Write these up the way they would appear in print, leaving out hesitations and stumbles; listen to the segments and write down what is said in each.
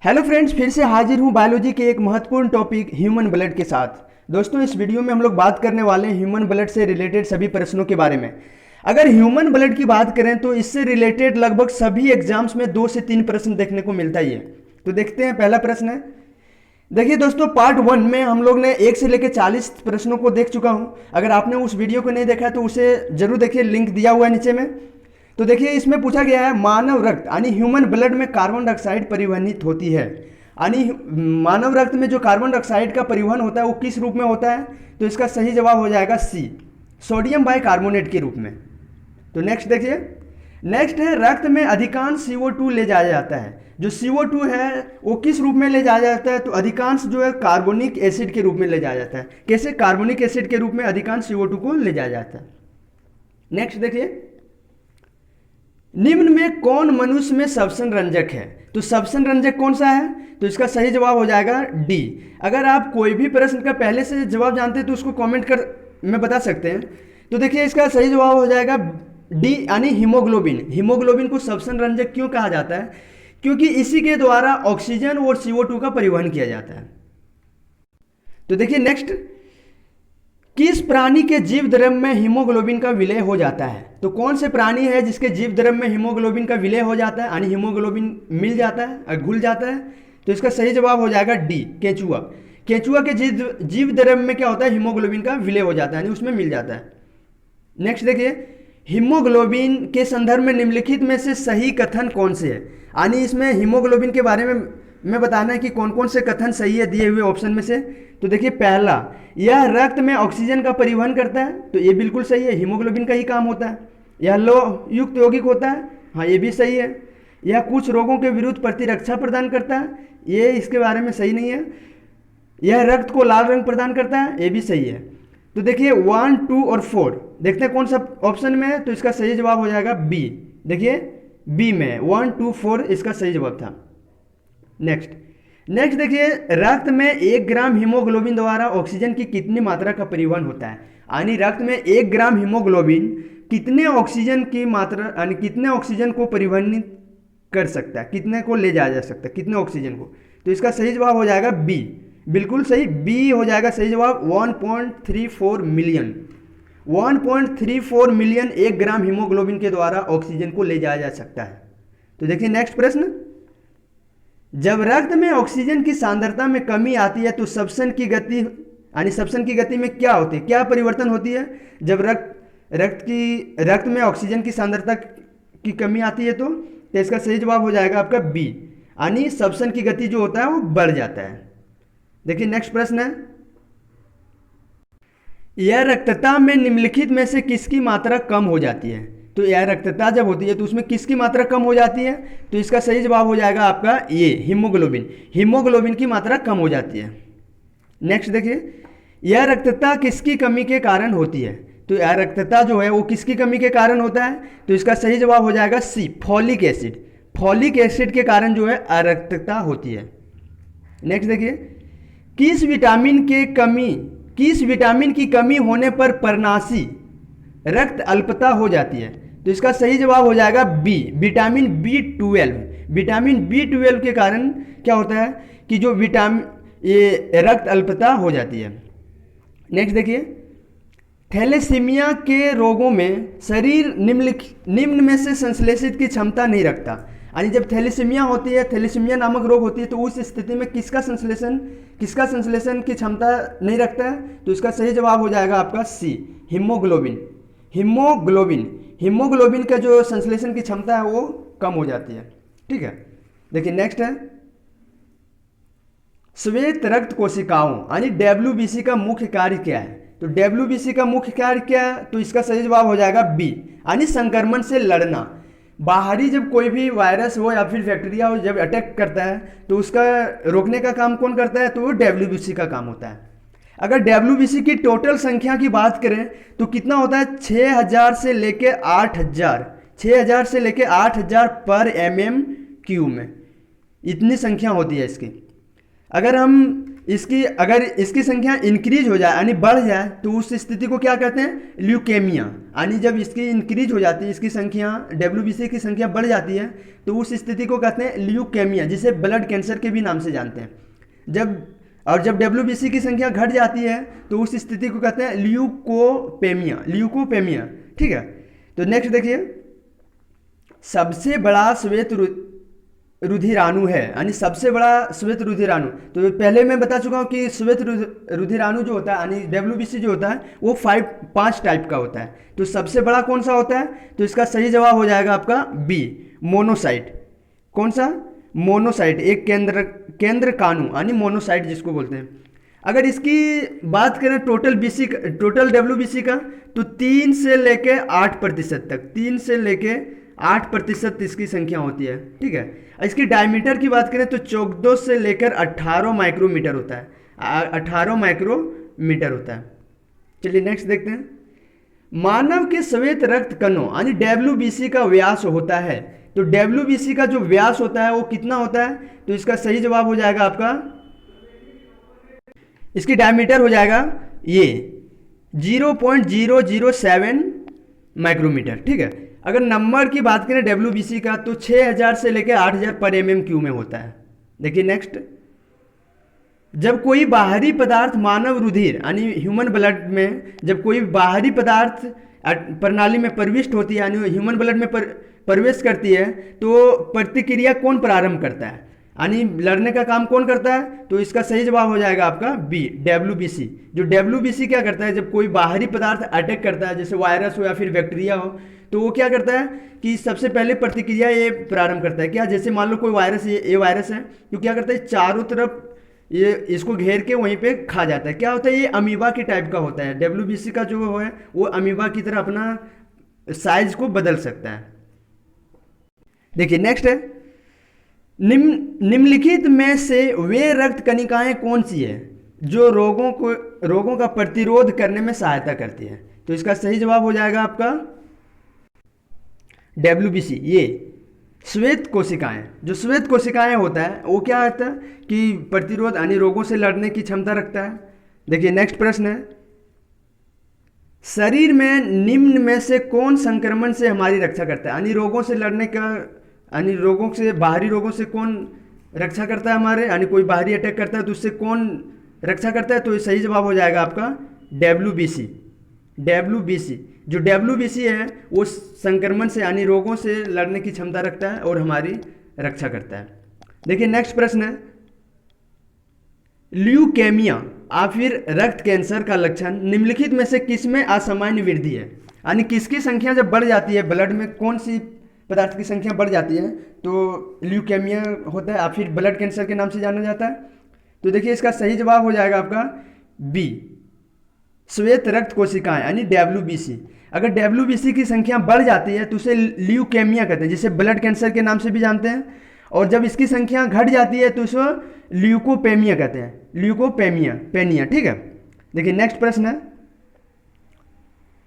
Hello friends, फिर से हाजिर हूँ बायोलॉजी के एक महत्वपूर्ण टॉपिक ह्यूमन ब्लड के साथ। दोस्तों, इस वीडियो में हम लोग बात करने वाले हैं ह्यूमन ब्लड से रिलेटेड सभी प्रश्नों के बारे में। अगर ह्यूमन ब्लड की बात करें तो इससे रिलेटेड लगभग सभी एग्जाम्स में 2 से 3 प्रश्न देखने को मिलता ही है। तो देखते हैं, पहला प्रश्न है। देखिए दोस्तों, पार्ट 1 में हम लोग ने 1 से लेकर 40 प्रश्नों को देख चुका हूँ। अगर आपने उस वीडियो को नहीं देखा तो उसे जरूर देखिए, लिंक दिया हुआ है नीचे में। तो देखिए, इसमें पूछा गया है मानव रक्त यानी ह्यूमन ब्लड में कार्बन डाइऑक्साइड परिवहनित होती है, यानी मानव रक्त में जो कार्बन डाइऑक्साइड का परिवहन होता है वो किस रूप में होता है। तो इसका सही जवाब हो जाएगा सी, सोडियम बाइकार्बोनेट के रूप में। तो नेक्स्ट देखिए, नेक्स्ट है रक्त में अधिकांश CO2 ले जाया जाता है। जो CO2 है वो किस रूप में ले जाया जाता है, तो अधिकांश जो है कार्बोनिक एसिड के रूप में ले जाया जाता है। कैसे? कार्बोनिक एसिड के रूप में अधिकांश CO2 को ले जाया जाता है। नेक्स्ट देखिए, निम्न में कौन मनुष्य में श्वसन रंजक है। तो श्वसन रंजक कौन सा है, तो इसका सही जवाब हो जाएगा डी। अगर आप कोई भी प्रश्न का पहले से जवाब जानते हैं तो उसको कमेंट कर में बता सकते हैं। तो देखिए, इसका सही जवाब हो जाएगा डी, यानी हीमोग्लोबिन। हीमोग्लोबिन को श्वसन रंजक क्यों कहा जाता है? क्योंकि इसी के द्वारा ऑक्सीजन और CO2 का परिवहन किया जाता है। तो देखिए नेक्स्ट, किस प्राणी के जीव द्रव्य में हीमोग्लोबिन का विलय हो जाता है। तो कौन से प्राणी है जिसके जीव द्रव्य में हीमोग्लोबिन का विलय हो जाता है, यानी हीमोग्लोबिन मिल जाता है, घुल जाता है। तो इसका सही जवाब हो जाएगा डी, केंचुआ। केंचुआ के जीव द्रव्य में क्या होता है, हीमोग्लोबिन का विलय हो जाता है, यानी उसमें मिल जाता है। नेक्स्ट देखिए, हीमोग्लोबिन के संदर्भ में निम्नलिखित में से सही कथन कौन से है। यानी इसमें हीमोग्लोबिन के बारे में बताना है कि कौन कौन से कथन सही है दिए हुए ऑप्शन में से। तो देखिए, पहला, यह रक्त में ऑक्सीजन का परिवहन करता है। तो ये बिल्कुल सही है, हीमोग्लोबिन का ही काम होता है। यह लौह युक्त यौगिक होता है। हाँ, ये भी सही है। यह कुछ रोगों के विरुद्ध प्रतिरक्षा प्रदान करता है। ये इसके बारे में सही नहीं है। यह रक्त को लाल रंग प्रदान करता है। ये भी सही है। तो देखिए 1, 2 और 4 देखते हैं कौन सा ऑप्शन में है। तो इसका सही जवाब हो जाएगा बी। देखिए बी में 1, 2, 4 इसका सही जवाब था। नेक्स्ट देखिए, रक्त में 1 ग्राम हीमोग्लोबिन द्वारा ऑक्सीजन की कितनी मात्रा का परिवहन होता है। यानी रक्त में 1 ग्राम हीमोग्लोबिन कितने ऑक्सीजन की मात्रा, यानी कितने ऑक्सीजन को परिवहनित कर सकता है, कितने को ले जाया जा सकता है, कितने ऑक्सीजन को। तो इसका सही जवाब हो जाएगा बी, बिल्कुल सही, बी हो जाएगा सही जवाब। 1.34 मिलियन 1.34 मिलियन 1 ग्राम हीमोग्लोबिन के द्वारा ऑक्सीजन को ले जाया जा सकता है। तो देखिए नेक्स्ट प्रश्न, जब रक्त में ऑक्सीजन की सांद्रता में कमी आती है तो श्वसन की गति, यानी श्वसन की गति में क्या होती है, क्या परिवर्तन होती है जब रक्त में ऑक्सीजन की सांद्रता की कमी आती है। तो इसका सही जवाब हो जाएगा आपका बी, यानी श्वसन की गति जो होता है वो बढ़ जाता है। देखिए नेक्स्ट प्रश्न है, यह रक्तता में निम्नलिखित में से किसकी मात्रा कम हो जाती है। तो यह रक्तता जब होती है तो उसमें किसकी मात्रा कम हो जाती है। तो इसका सही जवाब हो जाएगा आपका ये, हीमोग्लोबिन की मात्रा कम हो जाती है। नेक्स्ट देखिए, यह रक्तता किसकी कमी के कारण होती है। तो यह रक्तता जो है वो किसकी कमी के कारण होता है। तो इसका सही जवाब हो जाएगा सी, फॉलिक एसिड के कारण जो है अरक्तता होती है। नेक्स्ट देखिए, किस विटामिन की कमी होने पर पर्णाशी रक्त अल्पता हो जाती है। तो इसका सही जवाब हो जाएगा बी, विटामिन B12 के कारण क्या होता है कि जो ये रक्त अल्पता हो जाती है। नेक्स्ट देखिए, थैलेसीमिया के रोगों में शरीर निम्न में से संश्लेषित की क्षमता नहीं रखता। यानी जब थैलेसीमिया होती है, थैलेसीमिया नामक रोग होती है, तो उस स्थिति में किसका संश्लेषण की क्षमता नहीं रखता है। तो इसका सही जवाब हो जाएगा आपका सी, हीमोग्लोबिन का जो संश्लेषण की क्षमता है वो कम हो जाती है। ठीक है, देखिए नेक्स्ट है, श्वेत रक्त कोशिकाओं यानी WBC का मुख्य कार्य क्या है। तो WBC का मुख्य कार्य क्या है। तो इसका सही जवाब हो जाएगा बी, यानी संक्रमण से लड़ना। बाहरी जब कोई भी वायरस हो या फिर बैक्टीरिया हो, जब अटैक करता है तो उसका रोकने का काम कौन करता है। तो वो WBC का काम होता है। अगर WBC की टोटल संख्या की बात करें तो कितना होता है, 6000 से लेके 8000 पर mm³ में, इतनी संख्या होती है इसकी। अगर हम इसकी अगर इसकी संख्या इंक्रीज हो जाए यानी बढ़ जाए तो उस स्थिति को क्या कहते हैं, ल्यूकेमिया। यानी जब इसकी इंक्रीज हो जाती है, इसकी संख्या डब्ल्यूबीसी की संख्या बढ़ जाती है तो उस स्थिति को कहते हैं ल्यूकेमिया, जिसे ब्लड कैंसर के भी नाम से जानते हैं। जब डब्ल्यूबीसी की संख्या घट जाती है तो उस स्थिति को कहते हैं ल्यूकोपेमिया। ठीक है, तो नेक्स्ट देखिए, सबसे बड़ा श्वेत रुधिराणु है, यानी सबसे बड़ा श्वेत रुधिराणु। तो पहले मैं बता चुका हूँ कि श्वेत रुधिराणु जो होता है यानी डब्ल्यूबीसी जो होता है वो 5 टाइप का होता है। तो सबसे बड़ा कौन सा होता है, तो इसका सही जवाब हो जाएगा आपका बी, मोनोसाइट। कौन सा, मोनोसाइट, एक केंद्र काणु यानी मोनोसाइट जिसको बोलते हैं। अगर इसकी बात करें टोटल डब्ल्यूबीसी का, तो 3 से लेके 8% तक, 3 से लेके 8% इसकी संख्या होती है। ठीक है, इसकी डायमीटर की बात करें तो 14 से लेकर 18 माइक्रोमीटर होता है, 18 माइक्रोमीटर होता है। चलिए नेक्स्ट देखते हैं, मानव के श्वेत रक्त कणों यानी डब्ल्यूबीसी का व्यास होता है। तो डब्ल्यूबीसी का जो व्यास होता है वो कितना होता है, तो इसका सही जवाब हो जाएगा आपका, इसकी डायमीटर हो जाएगा ये 0.007 माइक्रोमीटर। ठीक है, अगर नंबर की बात करें डब्ल्यूबीसी का तो 6000 से लेकर 8000 पर mm³ में होता है। देखिए नेक्स्ट, जब कोई बाहरी पदार्थ मानव रुधिर यानी ह्यूमन ब्लड में जब कोई बाहरी पदार्थ प्रणाली में प्रविष्ट होती है यानी ह्यूमन ब्लड में प्रवेश करती है तो प्रतिक्रिया कौन प्रारंभ करता है, यानी लड़ने का काम कौन करता है, तो इसका सही जवाब हो जाएगा आपका बी, डब्ल्यूबीसी। जो डब्ल्यूबीसी क्या करता है, जब कोई बाहरी पदार्थ अटैक करता है जैसे वायरस हो या फिर बैक्टीरिया हो तो वो क्या करता है कि सबसे पहले प्रतिक्रिया ये प्रारंभ करता है। क्या, जैसे मान लो कोई वायरस, ये वायरस है, तो क्या करता है चारों तरफ ये इसको घेर के वहीं पे खा जाता है। क्या होता है, ये अमीबा के टाइप का होता है। डब्ल्यूबीसी का जो है वो अमीबा की तरह अपना साइज को बदल सकता है। देखिए नेक्स्ट है, निम्नलिखित में से वे रक्त कणिकाएं कौन सी है जो रोगों का प्रतिरोध करने में सहायता करती है, तो इसका सही जवाब हो जाएगा आपका डब्ल्यूबीसी, ये श्वेत कोशिकाएं। जो श्वेत कोशिकाएं होता है वो क्या होता है कि प्रतिरोध यानी रोगों से लड़ने की क्षमता रखता है। देखिए नेक्स्ट प्रश्न है, शरीर में निम्न में से कौन संक्रमण से हमारी रक्षा करता है, यानी रोगों से लड़ने का, यानी रोगों से, बाहरी रोगों से कौन रक्षा करता है हमारे, यानी कोई बाहरी अटैक करता है तो उससे कौन रक्षा करता है, तो सही जवाब हो जाएगा आपका डब्ल्यूबीसी। जो डब्ल्यूबीसी है वो संक्रमण से यानी रोगों से लड़ने की क्षमता रखता है और हमारी रक्षा करता है। देखिए नेक्स्ट प्रश्न है, ल्यूकेमिया या फिर रक्त कैंसर का लक्षण निम्नलिखित में से किसमें असामान्य वृद्धि है, यानी किसकी संख्या जब बढ़ जाती है, ब्लड में कौन सी पदार्थ की संख्या बढ़ जाती है तो ल्यूकेमिया होता है या फिर ब्लड कैंसर के नाम से जाना जाता है। तो देखिए इसका सही जवाब हो जाएगा आपका बी, श्वेत रक्त कोशिकाएं यानी डब्ल्यूबीसी। अगर डब्ल्यूबीसी की संख्या बढ़ जाती है तो उसे ल्यूकेमिया कहते हैं, जिसे ब्लड कैंसर के नाम से भी जानते हैं। और जब इसकी संख्या घट जाती है तो उसे ल्यूकोपेमिया कहते हैं, ल्यूकोपेनिया। ठीक है, देखिए नेक्स्ट प्रश्न है,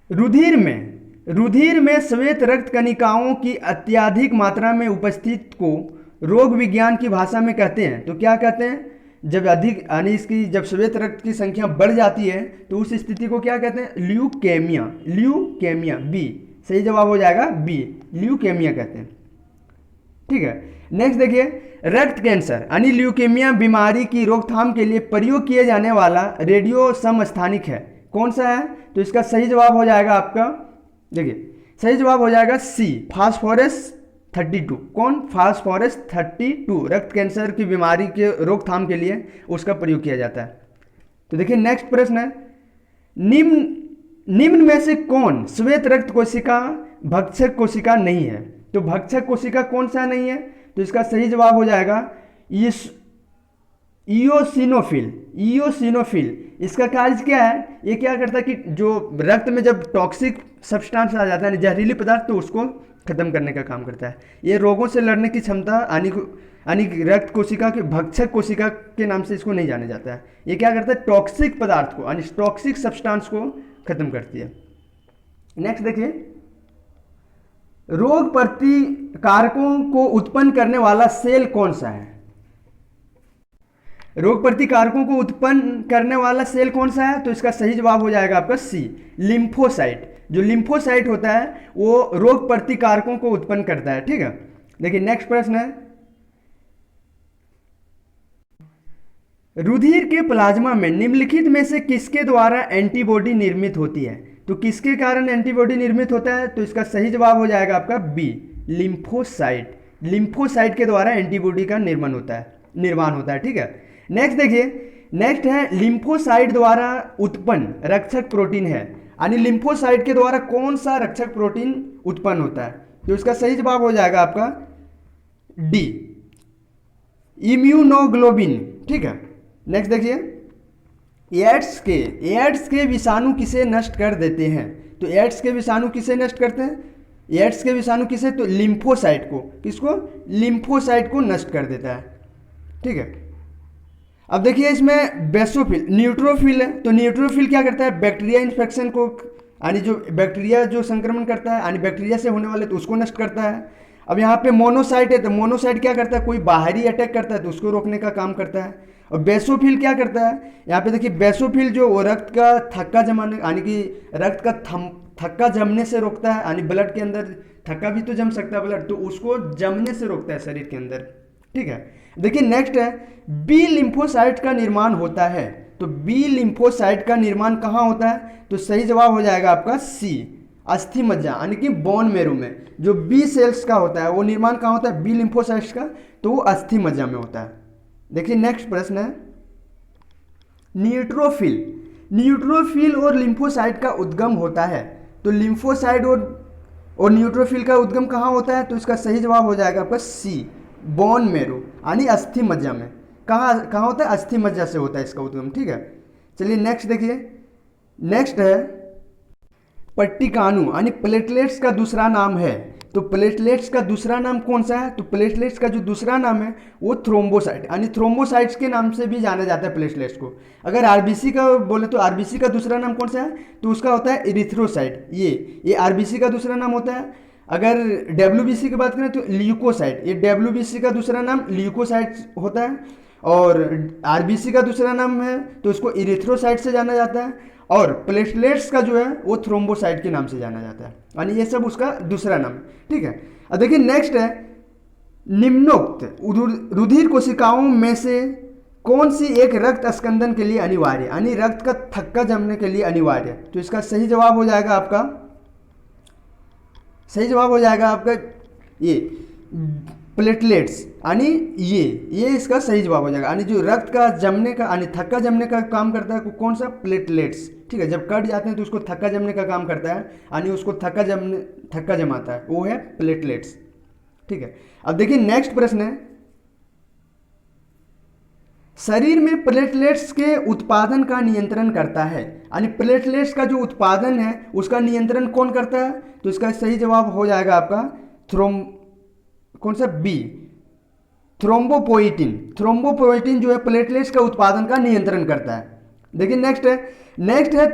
रुधिर में श्वेत रक्त कणिकाओं की अत्यधिक मात्रा में उपस्थित को रोग विज्ञान की भाषा में कहते हैं, तो क्या कहते हैं, जब अधिक यानी इसकी जब श्वेत रक्त की संख्या बढ़ जाती है तो उस स्थिति को क्या कहते हैं, ल्यूकेमिया। बी, सही जवाब हो जाएगा बी, ल्यूकेमिया कहते हैं। ठीक है, नेक्स्ट देखिए, रक्त कैंसर यानी ल्यूकेमिया बीमारी की रोकथाम के लिए प्रयोग किए जाने वाला रेडियो समस्थानिक है, कौन सा है, तो इसका सही जवाब हो जाएगा आपका, देखिए सही जवाब हो जाएगा सी, फास्फोरस 32। कौन, फास्फोरस 32 रक्त कैंसर की बीमारी के रोकथाम के लिए उसका प्रयोग किया जाता है। तो देखिए नेक्स्ट प्रश्न है, निम्न में से कौन श्वेत रक्त कोशिका भक्षक कोशिका नहीं है, तो भक्षक कोशिका कौन सा नहीं है, तो इसका सही जवाब हो जाएगा इयोसिनोफिल। इसका कार्य क्या है, ये क्या करता है कि जो रक्त में जब टॉक्सिक सब्सटेंस आ जाता है जहरीली पदार्थ तो उसको खत्म करने का काम करता है। ये रोगों से लड़ने की क्षमता यानी रक्त कोशिका के भक्षक कोशिका के नाम से इसको नहीं जाना जाता है। ये क्या करता है, टॉक्सिक पदार्थ को यानी टॉक्सिक सब्सटेंस को खत्म करती है। नेक्स्ट देखिए, रोग प्रतिकारकों को उत्पन्न करने वाला सेल कौन सा है, रोग प्रतिकारकों को उत्पन्न करने वाला सेल कौन सा है? तो इसका सही जवाब हो जाएगा आपका सी, लिम्फोसाइट। जो लिम्फोसाइट होता है वो रोग प्रतिकारकों को उत्पन्न करता है। ठीक है, देखिए नेक्स्ट प्रश्न है, रुधिर के प्लाज्मा में निम्नलिखित में से किसके द्वारा एंटीबॉडी निर्मित होती है? तो किसके कारण एंटीबॉडी निर्मित होता है? तो इसका सही जवाब हो जाएगा आपका बी, लिम्फोसाइट। लिम्फोसाइट के द्वारा एंटीबॉडी का निर्माण होता है। ठीक है, नेक्स्ट देखिए, नेक्स्ट है लिम्फोसाइट द्वारा उत्पन्न रक्षक प्रोटीन है, यानी लिम्फोसाइट के द्वारा कौन सा रक्षक प्रोटीन उत्पन्न होता है? तो इसका सही जवाब हो जाएगा आपका डी, इम्यूनोग्लोबिन। ठीक है, नेक्स्ट देखिए, एड्स के विषाणु किसे नष्ट कर देते हैं? तो एड्स के विषाणु किसे नष्ट करते हैं? एड्स के विषाणु किसे? तो लिम्फोसाइट को। किसको? लिम्फोसाइट को नष्ट कर देता है। ठीक है, अब देखिए इसमें बेसोफिल, न्यूट्रोफिल है। तो न्यूट्रोफिल क्या करता है? बैक्टीरिया इन्फेक्शन को, यानी जो बैक्टीरिया जो संक्रमण करता है, यानी बैक्टीरिया से होने वाले, तो उसको नष्ट करता है। अब यहाँ पे मोनोसाइट है, तो मोनोसाइट क्या करता है? कोई बाहरी अटैक करता है तो उसको रोकने का काम करता है। और बेसोफिल क्या करता है? यहाँ पे देखिए बेसोफिल जो रक्त का थक्का जमाने, यानी कि रक्त का थक्का जमने से रोकता है, यानी ब्लड के अंदर थक्का भी तो जम सकता है ब्लड, तो उसको जमने से रोकता है शरीर के अंदर। ठीक है, देखिए नेक्स्ट है, बी लिम्फोसाइट का निर्माण होता है। तो बी लिम्फोसाइट का निर्माण कहाँ होता है? तो सही जवाब हो जाएगा आपका सी, अस्थि मज्जा, यानी कि बोन मैरो में जो बी सेल्स का होता है वो निर्माण कहाँ होता है? बी लिम्फोसाइट्स का, तो वो अस्थि मज्जा में होता है। देखिए नेक्स्ट प्रश्न है, न्यूट्रोफिल। न्यूट्रोफिल और लिम्फोसाइट का उद्गम होता है। तो लिम्फोसाइट और न्यूट्रोफिल का उद्गम कहाँ होता है? तो इसका सही जवाब हो जाएगा आपका सी, बोन मैरो, यानी अस्थि मज्जा में। कहाँ होता है? अस्थि मज्जा से होता है इसका उद्गम। ठीक है, चलिए नेक्स्ट देखिए, नेक्स्ट है पट्टिकाणु, यानी प्लेटलेट्स का दूसरा नाम है। तो प्लेटलेट्स का दूसरा नाम कौन सा है? तो प्लेटलेट्स का जो दूसरा नाम है वो थ्रोम्बोसाइट, यानी थ्रोम्बोसाइट्स के नाम से भी जाना जाता है प्लेटलेट्स को। अगर आरबीसी का बोले तो आरबीसी का दूसरा नाम कौन सा है? तो उसका होता है इरिथ्रोसाइट। ये आरबीसी का दूसरा नाम होता है। अगर डब्ल्यूबीसी की बात करें तो ल्यूकोसाइट, ये डब्ल्यूबीसी का दूसरा नाम ल्यूकोसाइट होता है। और आरबीसी का दूसरा नाम है तो उसको इरिथ्रोसाइट से जाना जाता है। और प्लेटलेट्स का जो है वो थ्रोम्बोसाइट के नाम से जाना जाता है, यानी ये सब उसका दूसरा नाम है। ठीक है, अब देखिए नेक्स्ट है, निम्नोक्त रुधिर कोशिकाओं में से कौन सी एक रक्त स्कंदन के लिए अनिवार्य, यानी रक्त का थक्का जमने के लिए अनिवार्य? तो इसका सही जवाब हो जाएगा आपका, सही जवाब हो जाएगा आपका ये प्लेटलेट्स, यानी ये इसका सही जवाब हो जाएगा। यानी जो रक्त का जमने का, यानी थक्का जमने का काम करता है कौन सा? प्लेटलेट्स। ठीक है, जब कट जाते हैं तो उसको थक्का जमने का काम करता है, यानी उसको थक्का जमाता है, वो है प्लेटलेट्स। ठीक है, अब देखिए नेक्स्ट प्रश्न है, शरीर में प्लेटलेट्स के उत्पादन का नियंत्रण करता है, यानी प्लेटलेट्स का जो उत्पादन है उसका नियंत्रण कौन करता है? तो इसका सही जवाब हो जाएगा आपका कौन सा? B, thrombopoietin. थ्रोम्बोपोइटिन जो है प्लेटलेट्स का उत्पादन का नियंत्रण करता है। देखिए नेक्स्ट है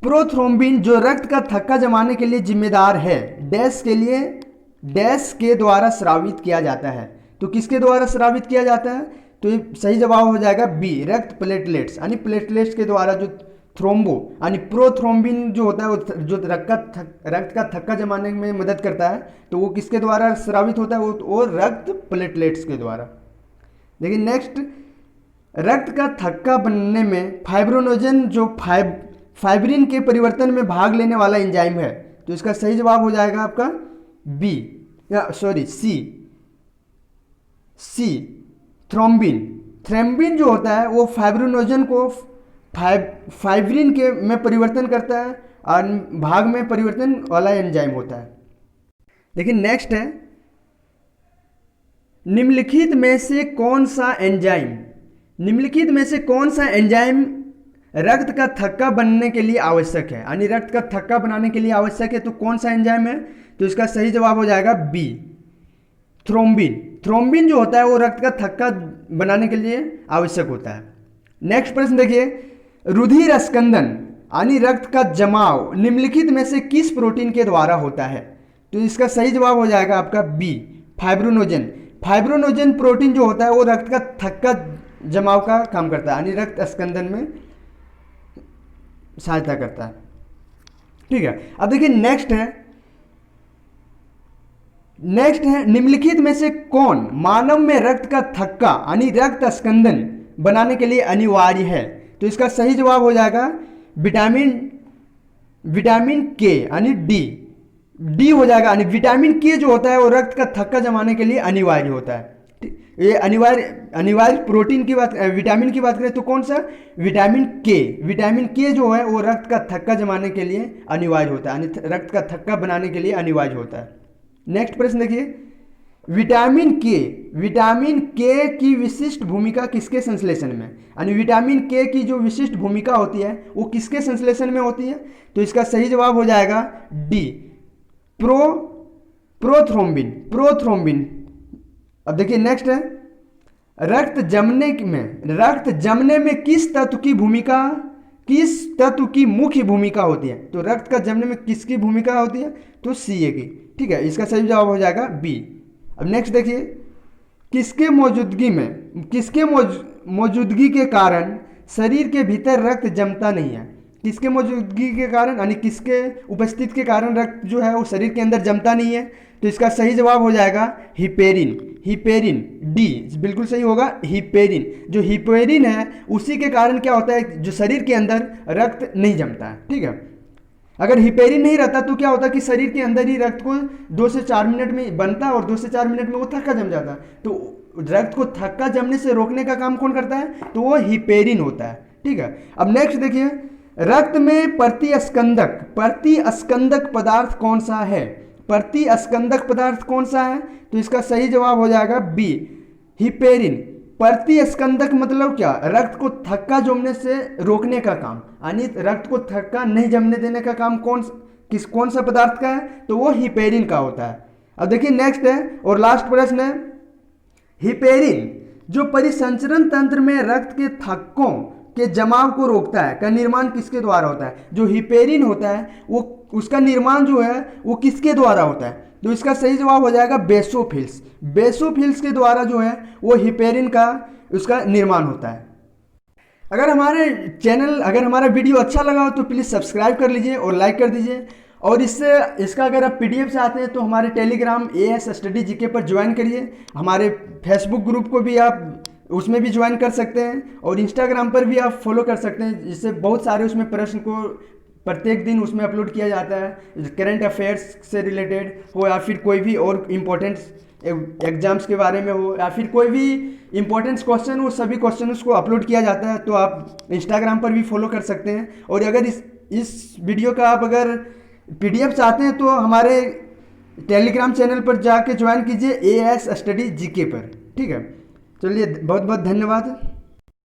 प्रोथ्रोम्बिन, जो रक्त का थक्का जमाने के लिए जिम्मेदार है, डैश के द्वारा स्रावित किया जाता है। तो किसके द्वारा स्रावित किया जाता है? तो ये सही जवाब हो जाएगा बी, रक्त प्लेटलेट्स, यानी प्लेटलेट्स के द्वारा जो थ्रोम्बो, यानी प्रोथ्रोम्बिन जो होता है वो जो रक्त का थक्का जमाने में मदद करता है, तो वो किसके द्वारा स्रावित होता है? वो रक्त प्लेटलेट्स के द्वारा। देखिए नेक्स्ट, रक्त का थक्का बनने में फाइब्रोनोजन जो फाइब्रिन के परिवर्तन में भाग लेने वाला एंजाइम है, तो इसका सही जवाब हो जाएगा आपका बी, सी, थ्रोम्बिन। थ्रोम्बिन जो होता है वो फाइब्रोनोजन को फाइब्रिन के में परिवर्तन करता है और भाग में परिवर्तन वाला एंजाइम होता है। देखिए नेक्स्ट है, निम्नलिखित में से कौन सा एंजाइम रक्त का थक्का बनने के लिए आवश्यक है, यानी रक्त का थक्का बनाने के लिए आवश्यक है, तो कौन सा एंजाइम है? तो इसका सही जवाब हो जाएगा बी, थ्रोम्बिन। थ्रोम्बिन जो होता है वो रक्त का थक्का बनाने के लिए आवश्यक होता है। नेक्स्ट प्रश्न देखिए, रुधिर स्कंदन यानी रक्त का जमाव निम्नलिखित में से किस प्रोटीन के द्वारा होता है? तो इसका सही जवाब हो जाएगा आपका बी, फाइब्रोनोजन। फाइब्रोनोजन प्रोटीन जो होता है वो रक्त का थक्का जमाव का काम करता है, यानी रक्त स्कंदन में सहायता करता है। ठीक है, अब देखिए नेक्स्ट है निम्नलिखित में से कौन मानव में रक्त का थक्का यानी रक्त स्कंदन बनाने के लिए अनिवार्य है? तो इसका सही जवाब हो जाएगा विटामिन के यानी डी हो जाएगा। यानी विटामिन के जो होता है वो रक्त का थक्का जमाने के लिए अनिवार्य होता है। ये अनिवार्य प्रोटीन की बात, विटामिन की बात करें तो कौन सा? विटामिन के जो है वो रक्त का थक्का जमाने के लिए अनिवार्य होता है, यानी रक्त का थक्का बनाने के लिए अनिवार्य होता है। नेक्स्ट प्रश्न देखिए, विटामिन के की विशिष्ट भूमिका किसके संश्लेषण में? यानी विटामिन के की जो विशिष्ट भूमिका होती है वो किसके संश्लेषण में होती है? तो इसका सही जवाब हो जाएगा डी, प्रोथ्रोम्बिन। अब देखिए नेक्स्ट है, रक्त जमने में किस तत्व की मुख्य भूमिका होती है? तो रक्त का जमने में किसकी भूमिका होती है? तो Ca की। ठीक है, इसका सही जवाब हो जाएगा बी। अब नेक्स्ट देखिए, किसके मौजूदगी के कारण शरीर के भीतर रक्त जमता नहीं है? किसके मौजूदगी के कारण यानी किसके उपस्थिति के कारण रक्त जो है वो शरीर के अंदर जमता नहीं है? तो इसका सही जवाब हो जाएगा हिपेरिन, डी बिल्कुल सही होगा, हिपेरिन। जो हिपेरिन है उसी के कारण क्या होता है, जो शरीर के अंदर रक्त नहीं जमता है। ठीक है, अगर हिपेरिन नहीं रहता तो क्या होता कि शरीर के अंदर ही रक्त को 2 से 4 मिनट में बनता और 2 से 4 मिनट में वो थक्का जम जाता। तो रक्त को थक्का जमने से रोकने का काम कौन करता है? तो वो हिपेरिन होता है। ठीक है, अब नेक्स्ट देखिए, रक्त में प्रतिस्कंदक पदार्थ कौन सा है? प्रतिस्कंदक पदार्थ कौन सा है? तो इसका सही जवाब हो जाएगा बी, हिपेरिन। प्रतिस्कंदक मतलब क्या? रक्त को थक्का जमने से रोकने का काम, यानी रक्त को थक्का नहीं जमने देने का काम कौन सा पदार्थ का है? तो वो हिपेरिन का होता है। अब देखिए नेक्स्ट है और लास्ट प्रश्न है, हिपेरिन जो परिसंचरण तंत्र में रक्त के थक्कों के जमाव को रोकता है का निर्माण किसके द्वारा होता है? जो हिपेरिन होता है वो उसका निर्माण जो है वो किसके द्वारा होता है? तो इसका सही जवाब हो जाएगा बेसोफिल्स के द्वारा जो है वो हिपेरिन का उसका निर्माण होता है। अगर हमारा वीडियो अच्छा लगा हो तो प्लीज़ सब्सक्राइब कर लीजिए और लाइक कर दीजिए। और इसका अगर आप PDF चाहते हैं तो हमारे टेलीग्राम AS स्टडी जीके पर ज्वाइन करिए। हमारे फेसबुक ग्रुप को भी आप उसमें भी ज्वाइन कर सकते हैं और इंस्टाग्राम पर भी आप फॉलो कर सकते हैं, जिससे बहुत सारे उसमें प्रश्न को प्रत्येक दिन उसमें अपलोड किया जाता है, करंट अफेयर्स से रिलेटेड हो या फिर कोई भी और इम्पोर्टेंट एग्जाम्स के बारे में हो या फिर कोई भी इम्पोर्टेंट क्वेश्चन हो, सभी क्वेश्चन को अपलोड किया जाता है। तो आप इंस्टाग्राम पर भी फॉलो कर सकते हैं। और अगर इस वीडियो का आप अगर PDF चाहते हैं तो हमारे टेलीग्राम चैनल पर जाके ज्वाइन कीजिए AS स्टडी जीके पर। ठीक है, चलिए बहुत बहुत धन्यवाद।